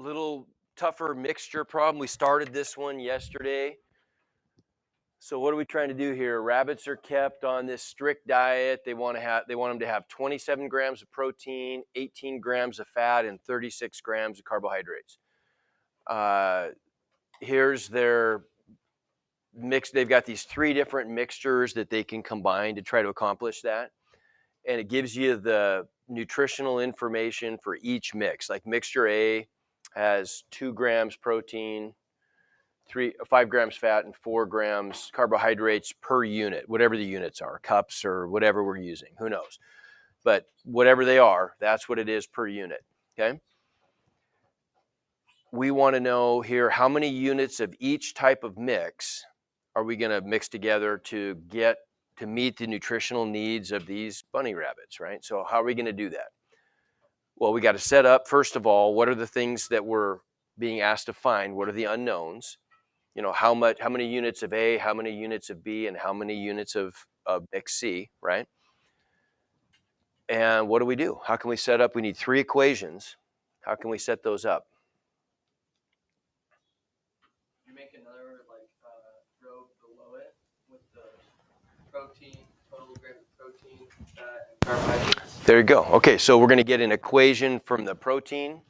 little tougher mixture problem. We started this one yesterday. So what are we trying to do here? Rabbits are kept on this strict diet. They want them to have 27 grams of protein, 18 grams of fat, and 36 grams of carbohydrates. Here's their mix. They've got these 3 different mixtures that they can combine to try to accomplish that. And it gives you the nutritional information for each mix. Like mixture A has 2 grams protein, 5 grams fat, and 4 grams carbohydrates per unit, whatever the units are, cups or whatever we're using, who knows. But whatever they are, that's what it is per unit, okay? We want to know here how many units of each type of mix are we going to mix together to meet the nutritional needs of these bunny rabbits, right? So how are we going to do that? Well, we got to set up, first of all, what are the things that we're being asked to find? What are the unknowns? You know, how many units of A, how many units of B, and how many units of mix C, right? And what do we do? How can we set up? We need 3 equations. How can we set those up? You make another row below it with the protein, total grams of protein, fat, and carbohydrates. There you go. Okay, so we're going to get an equation from the protein,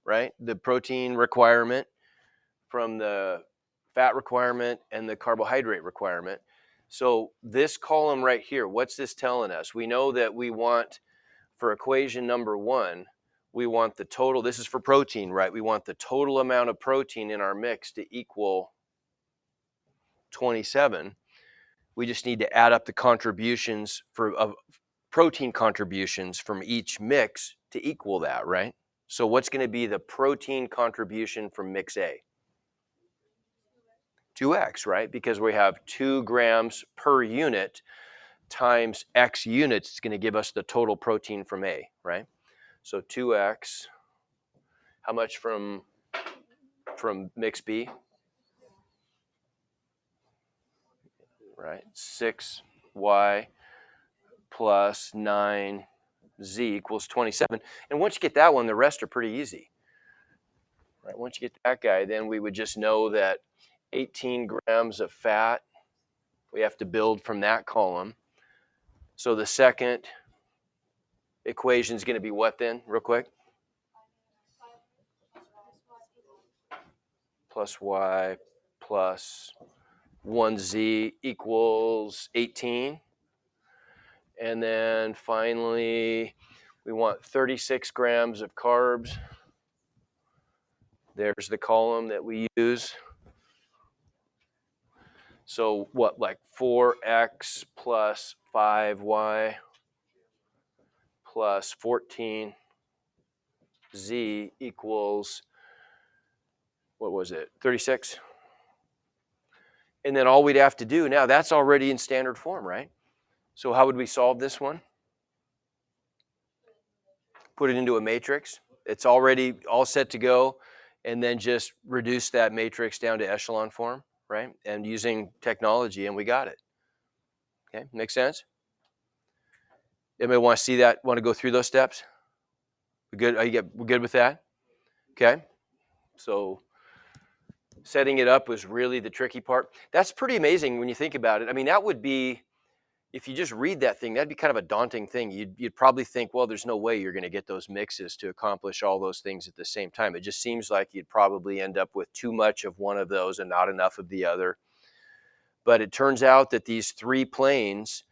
right? The protein requirement, from the fat requirement, and the carbohydrate requirement. So this column right here, what's this telling us? We know that we want, for equation number 1, we want the total, this is for protein, right? We want the total amount of protein in our mix to equal 27. We just need to add up the contributions of protein contributions from each mix to equal that, right? So what's going to be the protein contribution from mix A? 2x, right? Because we have 2 grams per unit times x units is going to give us the total protein from A, right? So 2x, how much from mix B? Right, 6y plus 9z equals 27. And once you get that one, the rest are pretty easy. Right? Once you get that guy, then we would just know that 18 grams of fat, we have to build from that column. So the second equation is going to be what then, real quick? Plus y plus 1z equals 18. And then finally, we want 36 grams of carbs. There's the column that we use. So what, like 4x plus 5y plus 14z equals, what was it, 36? And then all we'd have to do, now that's already in standard form, right? So how would we solve this one? Put it into a matrix. It's already all set to go, and then just reduce that matrix down to echelon form, right? And using technology, and we got it. Okay, make sense? Anybody want to see that? Want to go through those steps? We good? We're good with that? Okay. So setting it up was really the tricky part. That's pretty amazing when you think about it. I mean, that would be, if you just read that thing, that'd be kind of a daunting thing. You'd probably think, well, there's no way you're going to get those mixes to accomplish all those things at the same time. It just seems like you'd probably end up with too much of one of those and not enough of the other. But it turns out that these 3 planes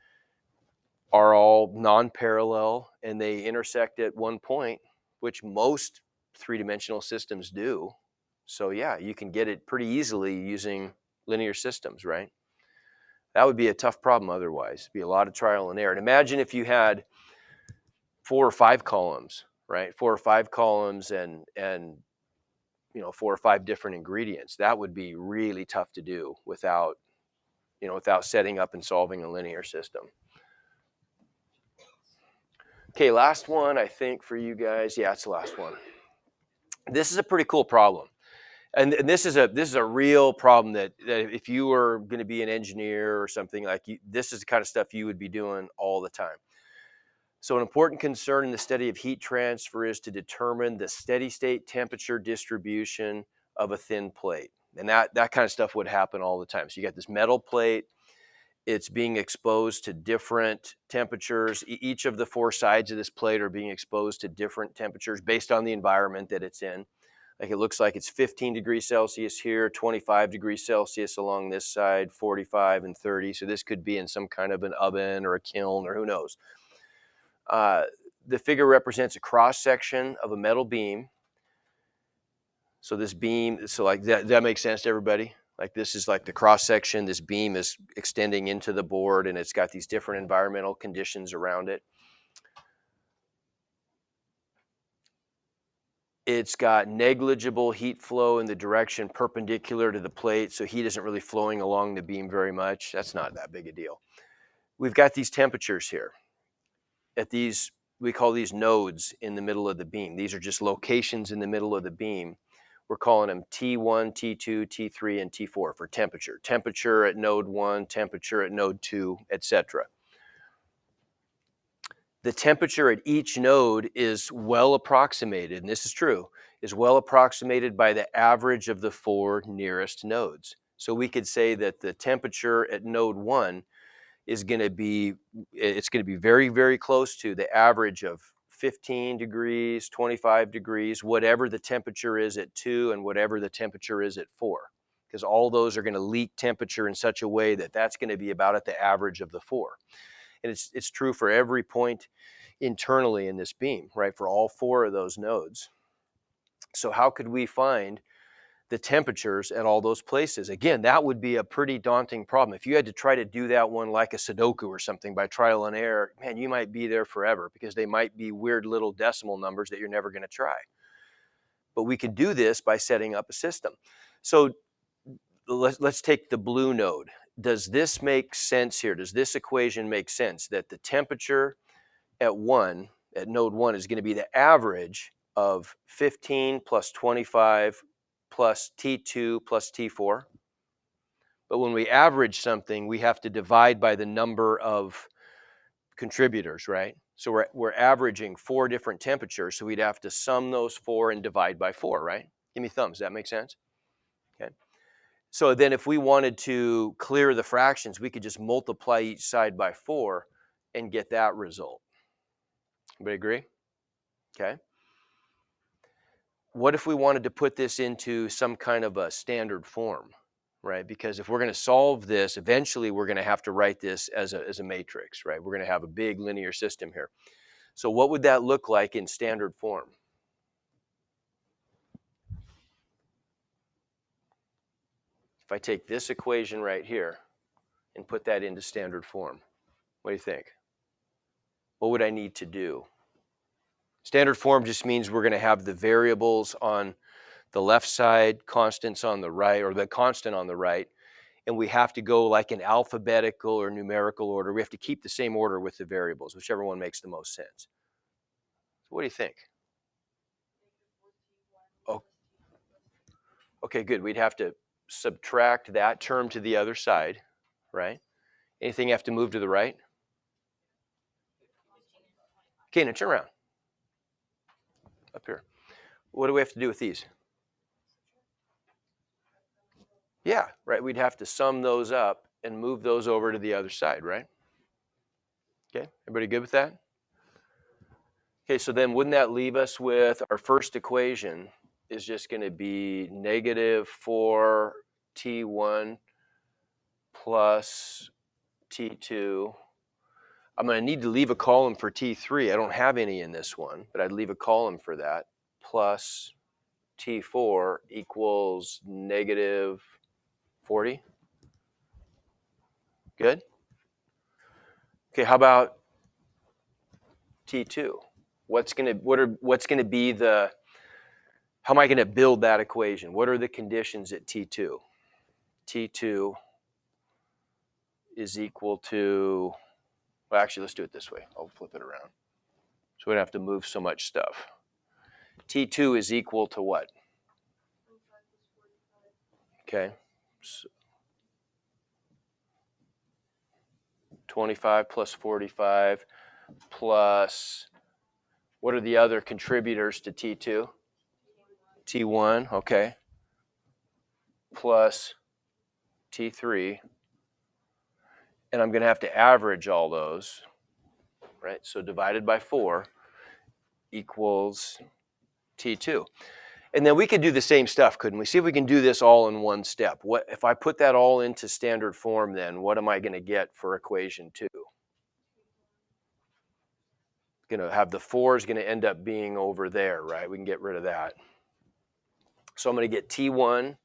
are all non-parallel, and they intersect at one point, which most 3-dimensional systems do. So yeah, you can get it pretty easily using linear systems, right? That would be a tough problem otherwise. It'd be a lot of trial and error. And imagine if you had 4 or 5 columns, right? 4 or 5 columns and 4 or 5 different ingredients. That would be really tough to do without setting up and solving a linear system. Okay, last one, I think, for you guys. Yeah, it's the last one. This is a pretty cool problem. And this is a real problem that if you were going to be an engineer or something, like this is the kind of stuff you would be doing all the time. So an important concern in the study of heat transfer is to determine the steady state temperature distribution of a thin plate. And that kind of stuff would happen all the time. So you got this metal plate, it's being exposed to different temperatures. Each of the four sides of this plate are being exposed to different temperatures based on the environment that it's in. Like it looks like it's 15 degrees Celsius here, 25 degrees Celsius along this side, 45 and 30. So this could be in some kind of an oven or a kiln or who knows. The figure represents a cross section of a metal beam. So this beam, so like that makes sense to everybody? Like this is like the cross section, this beam is extending into the board and it's got these different environmental conditions around it. It's got negligible heat flow in the direction perpendicular to the plate, so heat isn't really flowing along the beam very much. That's not that big a deal. We've got these temperatures here. At these, we call these nodes in the middle of the beam. These are just locations in the middle of the beam. We're calling them T1, T2, T3, and T4 for temperature. Temperature at node 1, temperature at node 2, etc. The temperature at each node is well approximated, and this is true, is well approximated by the average of the four nearest nodes. So we could say that the temperature at node 1 is going to be, it's going to be very, very close to the average of 15 degrees, 25 degrees, whatever the temperature is at 2 and whatever the temperature is at 4. Because all those are going to leak temperature in such a way that that's going to be about at the average of the 4. And it's true for every point internally in this beam, right, for all four of those nodes. So how could we find the temperatures at all those places? Again, that would be a pretty daunting problem. If you had to try to do that one like a Sudoku or something by trial and error, man, you might be there forever because they might be weird little decimal numbers that you're never going to try. But we can do this by setting up a system. So let's take the blue node. Does this make sense here? Does this equation make sense that the temperature at node 1 is going to be the average of 15 plus 25 plus T2 plus T4? But when we average something, we have to divide by the number of contributors, right? So we're averaging 4 different temperatures, so we'd have to sum those 4 and divide by 4, right? Give me thumbs. Does that make sense? Okay. So then if we wanted to clear the fractions, we could just multiply each side by 4 and get that result. Everybody agree? Okay. What if we wanted to put this into some kind of a standard form, right? Because if we're going to solve this, eventually we're going to have to write this as a matrix, right? We're going to have a big linear system here. So what would that look like in standard form? If I take this equation right here and put that into standard form, what do you think? What would I need to do? Standard form just means we're going to have the variables on the left side, constants on the right, or the constant on the right, and we have to go like in alphabetical or numerical order. We have to keep the same order with the variables, whichever one makes the most sense. So what do you think? Oh, okay, good. We'd have to subtract that term to the other side, right? Anything have to move to the right? Okay, now turn around. Up here. What do we have to do with these? Yeah, right. We'd have to sum those up and move those over to the other side, right? Okay, everybody good with that? Okay, so then wouldn't that leave us with our first equation is just going to be negative 4t1 plus t2. I'm going to need to leave a column for t3. I don't have any in this one, but I'd leave a column for that. Plus t4 equals negative 40. Good? Okay, how about t2? What's going to be the, how am I going to build that equation? What are the conditions at t2? T2 is equal to, well, actually, let's do it this way. I'll flip it around. So we don't have to move so much stuff. T2 is equal to what? Okay. So 25 plus 45 plus, what are the other contributors to T2? T1, okay, plus T3. And I'm going to have to average all those, right? So divided by 4 equals T2. And then we could do the same stuff, couldn't we? See if we can do this all in one step. What if I put that all into standard form then? What am I going to get for equation 2? Going to have the 4 is going to end up being over there, right? We can get rid of that. So I'm going to get T1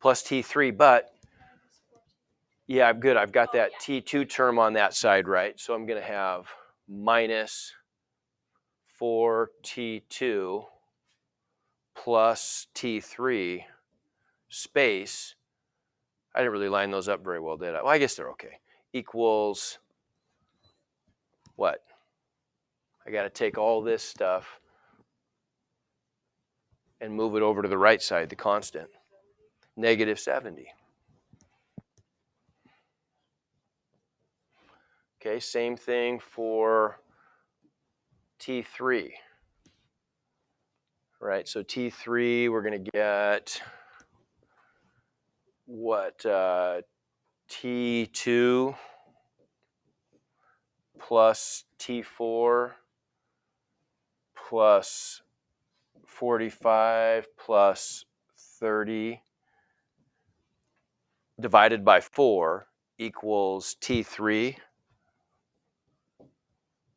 plus T3, but yeah, I'm good. I've got that T2 term on that side, right? So I'm going to have minus 4T2 plus T3 space. I didn't really line those up very well, did I? Well, I guess they're okay. Equals what? I got to take all this stuff and move it over to the right side, the constant. Negative 70. Okay, same thing for T3. Right, so T3, we're going to get what? T2 plus T4 plus 45 plus 30 divided by 4 equals T3.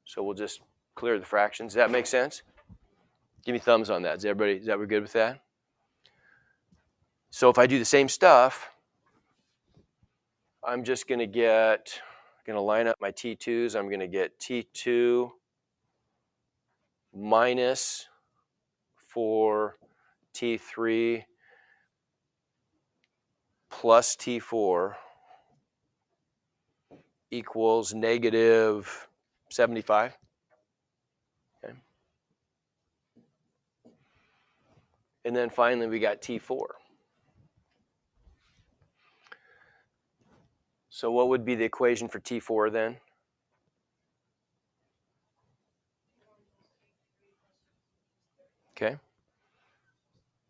So we'll just clear the fractions. Does that make sense? Give me thumbs on that. Is that we good with that? So if I do the same stuff, I'm just going to line up my T2s. I'm going to get T2 minus 4 T3 plus T4 equals negative 75. Okay. And then finally we got T4. So what would be the equation for T4 then? Okay.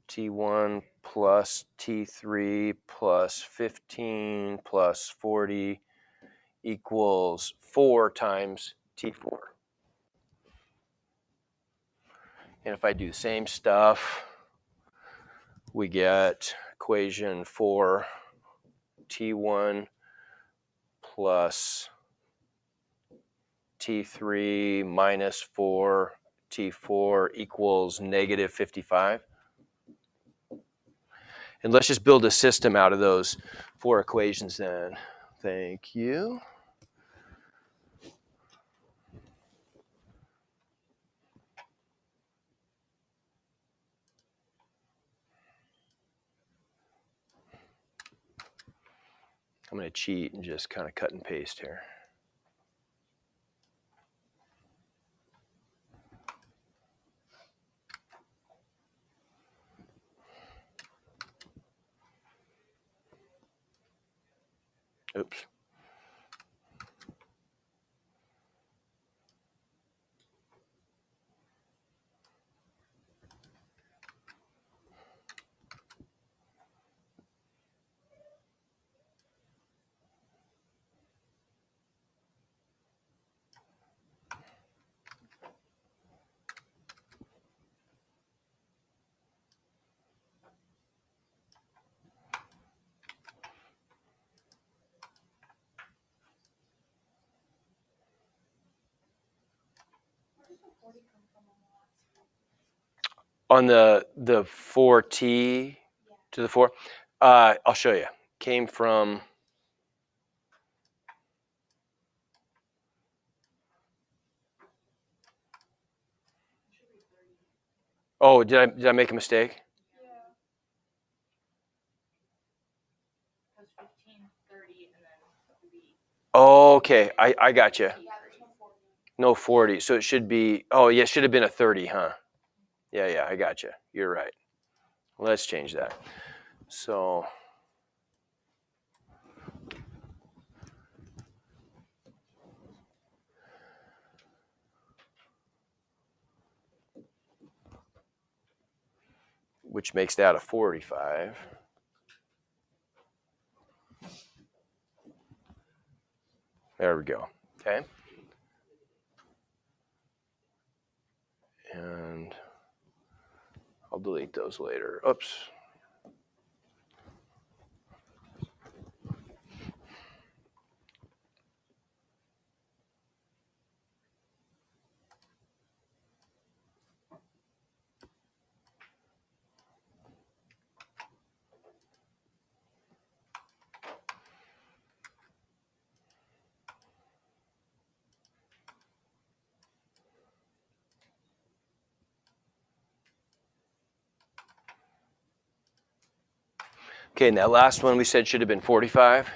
T1 plus T3 plus 15 plus 40 equals 4 times T4. And if I do the same stuff, we get equation for T1 plus T3 minus 4 T4 equals negative 55. And let's just build a system out of those 4 equations then. Thank you. I'm going to cheat and just kind of cut and paste here. Oops. On the 4t to the 4, I'll show you. Came from, oh, did I make a mistake? Oh, okay, I got you. No 40, so it should be, oh yeah, it should have been a 30, huh? Yeah, I got you. You're right. Let's change that. So which makes that a 45. There we go. Okay. And I'll delete those later. Oops. Okay, and that last one we said should have been 45.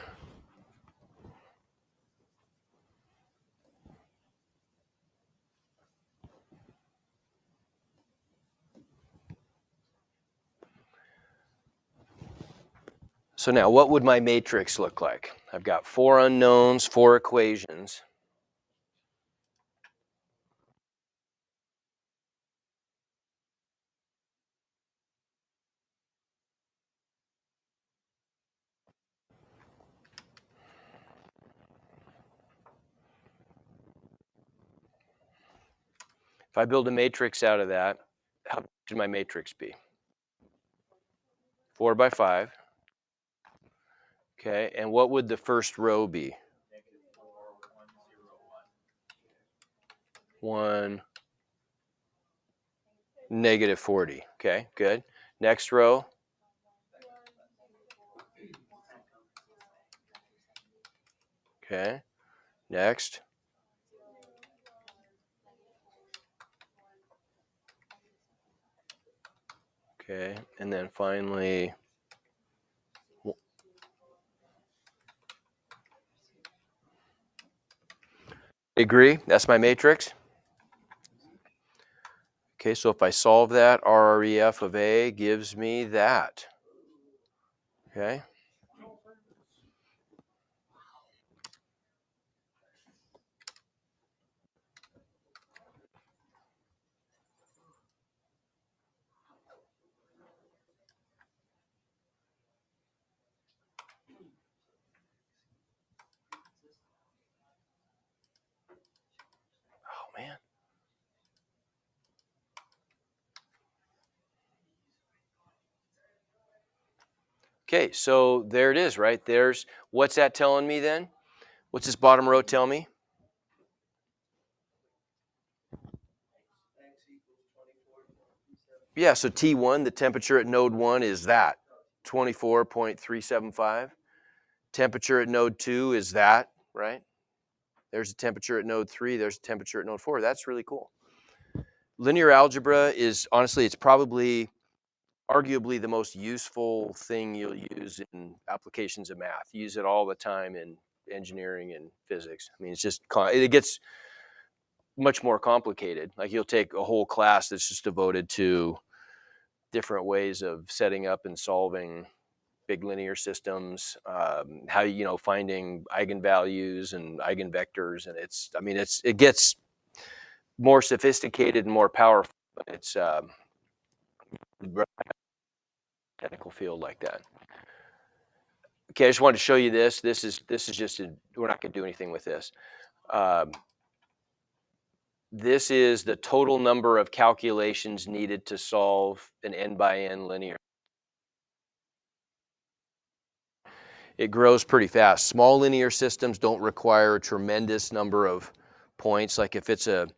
So now what would my matrix look like? I've got 4 unknowns, 4 equations. If I build a matrix out of that, how big should my matrix be? 4 by 5. Okay, and what would the first row be? 1, negative 40. Okay, good. Next row. Okay, next. Okay, and then finally, agree, that's my matrix. Okay, so if I solve that, RREF of A gives me that. Okay. Oh man. Okay, so there it is, right? There's, what's that telling me then? What's this bottom row tell me? Yeah, so T1, the temperature at node 1 is that, 24.375. Temperature at node 2 is that, right? There's a temperature at node 3, there's a temperature at node 4. That's really cool. Linear algebra is, honestly, it's probably arguably the most useful thing you'll use in applications of math. You use it all the time in engineering and physics. I mean, it's just, it gets much more complicated. Like you'll take a whole class that's just devoted to different ways of setting up and solving big linear systems, how, finding eigenvalues and eigenvectors. And it's, I mean, it gets more sophisticated and more powerful, but it's technical field like that. Okay, I just wanted to show you this. This is just we're not going to do anything with this. Um, this is the total number of calculations needed to solve an n by n linear. It grows pretty fast. Small linear systems don't require a tremendous number of points. Like if it's a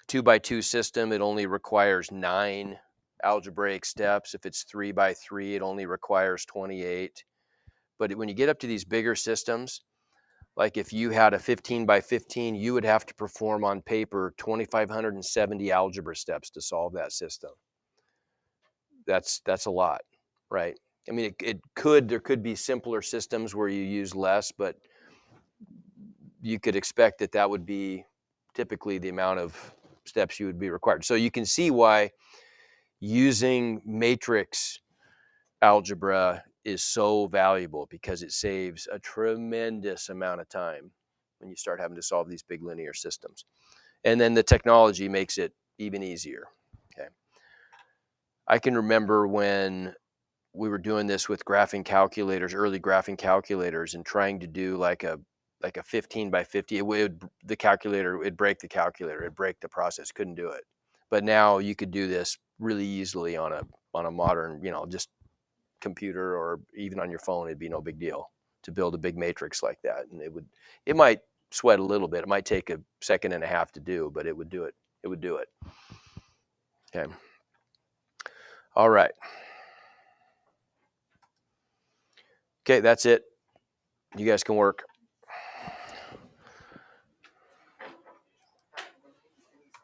2 by 2 system, it only requires 9 algebraic steps. If it's 3 by 3, it only requires 28. But when you get up to these bigger systems, like if you had a 15 by 15, you would have to perform on paper 2,570 algebra steps to solve that system. That's a lot, right? I mean, there could be simpler systems where you use less, but you could expect that would be typically the amount of steps you would be required. So you can see why using matrix algebra is so valuable, because it saves a tremendous amount of time when you start having to solve these big linear systems. And then the technology makes it even easier. Okay. I can remember when we were doing this with graphing calculators, early graphing calculators, and trying to do like a 15 by 50. It would the calculator, it'd break the calculator, it'd break the process, couldn't do it. But now you could do this really easily on a modern, just computer, or even on your phone. It'd be no big deal to build a big matrix like that. And it might sweat a little bit. It might take a second and a half to do, but it would do it. It would do it. Okay. All right. Okay, that's it. You guys can work.